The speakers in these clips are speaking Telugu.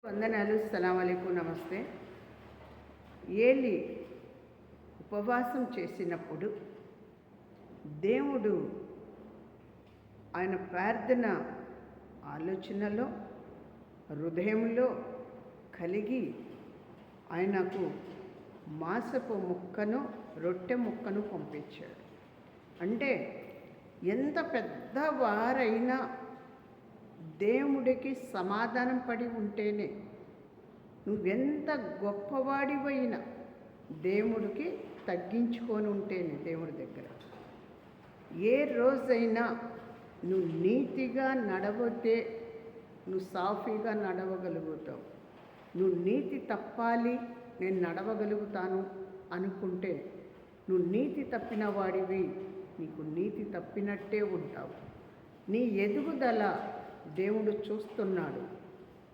వందనాలు. సలాం అలైకుం, నమస్తే. ఏలి ఉపవాసం చేసినప్పుడు దేవుడు ఆయన ప్రార్థన ఆలోచనలో హృదయంలో కలిగి ఆయనకు మాంసపు ముక్కను రొట్టె ముక్కను పంపించాడు. అంటే ఎంత పెద్దవారైనా దేవుడికి సమాధానం పడి ఉంటేనే, నువ్వెంత గొప్పవాడివైనా దేవుడికి తగ్గించుకొని ఉంటేనే దేవుడి దగ్గర ఏ రోజైనా నువ్వు నీతిగా నడవతే నువ్వు సాఫీగా నడవగలుగుతావు. నువ్వు నీతి తప్పాలి, నేను నడవగలుగుతాను అనుకుంటే నువ్వు నీతి తప్పిన వాడివి, నీకు నీతి తప్పినట్టే ఉంటావు. నీ ఎదుగుదల దేవుడు చూస్తున్నాడు,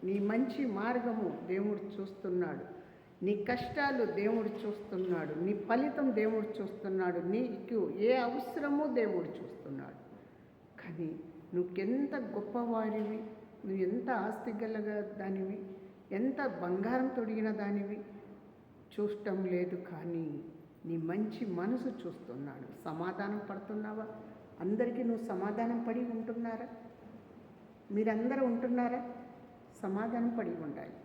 నీ మంచి మార్గము దేవుడు చూస్తున్నాడు, నీ కష్టాలు దేవుడు చూస్తున్నాడు, నీ ఫలితం దేవుడు చూస్తున్నాడు, నీకు ఏ అవసరమో దేవుడు చూస్తున్నాడు. కానీ నువ్వెంత గొప్పవాడివి, నువ్వు ఎంత ఆస్తి గలగా దానివి, ఎంత బంగారం తొడిగిన దానివి చూడటం లేదు. కానీ నీ మంచి మనసు చూస్తున్నాడు. సమాధానం పడుతున్నావా? అందరికీ నువ్వు సమాధానం పడి ఉంటున్నారా? మీరందరూ ఉంటున్నారా? సమాధానం పడి ఉండాలి.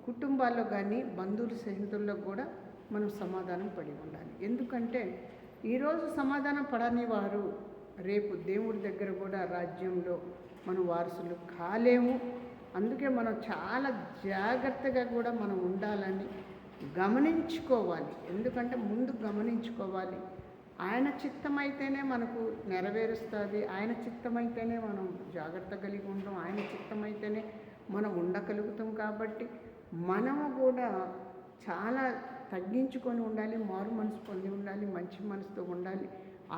కుటుంబాల్లో కానీ బంధువులు స్నేహితుల్లో కూడా మనం సమాధానం పడి ఉండాలి. ఎందుకంటే ఈరోజు సమాధానం పడని వారు రేపు దేవుడి దగ్గర కూడా రాజ్యంలో మనం వారసులు కాలేము. అందుకే మనం చాలా జాగ్రత్తగా కూడా మనం ఉండాలని గమనించుకోవాలి. ఎందుకంటే ముందు గమనించుకోవాలి. ఆయన చిత్తమైతేనే మనకు నెరవేరుస్తుంది. ఆయన చిత్తమైతేనే మనం జాగ్రత్త కలిగి ఉంటాం. ఆయన చిత్తమైతేనే మనం ఉండగలుగుతాం. కాబట్టి మనము కూడా చాలా తగ్గించుకొని ఉండాలి, మారు మనసు పొంది ఉండాలి, మంచి మనసుతో ఉండాలి.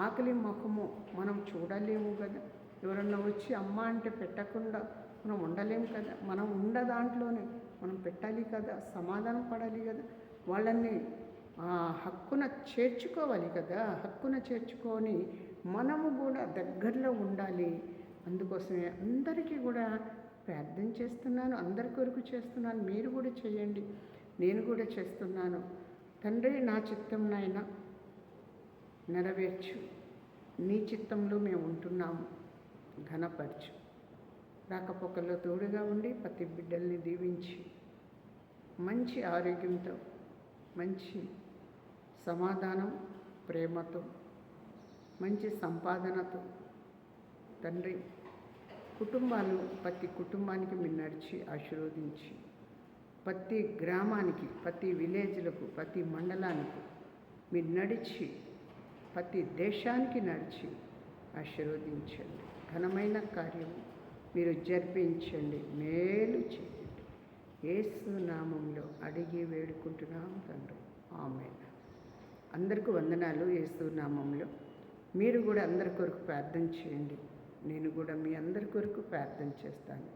ఆకలి ముఖము మనం చూడలేము కదా. ఎవరన్నా వచ్చి అమ్మ అంటే పెట్టకుండా మనం ఉండలేము కదా. మనం ఉండ దాంట్లోనే మనం పెట్టాలి కదా, సమాధానం పడాలి కదా, వాళ్ళని హక్కున చేర్చుకోవాలి కదా. హక్కున చేర్చుకొని మనము కూడా దగ్గరలో ఉండాలి. అందుకోసమే అందరికీ కూడా ప్రార్థన చేస్తున్నాను, అందరి కొరకు చేస్తున్నాను. మీరు కూడా చేయండి, నేను కూడా చేస్తున్నాను. తండ్రి, నా చిత్తం నాయన నెరవేర్చు, నీ చిత్తంలో మేము ఉంటున్నాము, ఘనపరచు. రాకపోకల్లో తోడుగా ఉండి ప్రతి బిడ్డల్ని దీవించి మంచి ఆరోగ్యంతో, మంచి సమాధానం, ప్రేమతో, మంచి సంపాదనతో తండ్రి కుటుంబాలు ప్రతి కుటుంబానికి మీరు నడిచి ఆశీర్వదించి, ప్రతి గ్రామానికి, ప్రతి విలేజ్లకు, ప్రతి మండలానికి మీరు నడిచి, ప్రతి దేశానికి నడిచి ఆశీర్వదించండి. ఘనమైన కార్యం మీరు జరిపించండి, మేలు చేయండి. యేసు నామంలో అడిగి వేడుకుంటున్నాం తండ్రి, ఆమేన్. అందరికీ వందనాలు. యేసు నామంలో మీరు కూడా అందరి కొరకు ప్రార్థన చేయండి. నేను కూడా మీ అందరి కొరకు ప్రార్థన చేస్తాను.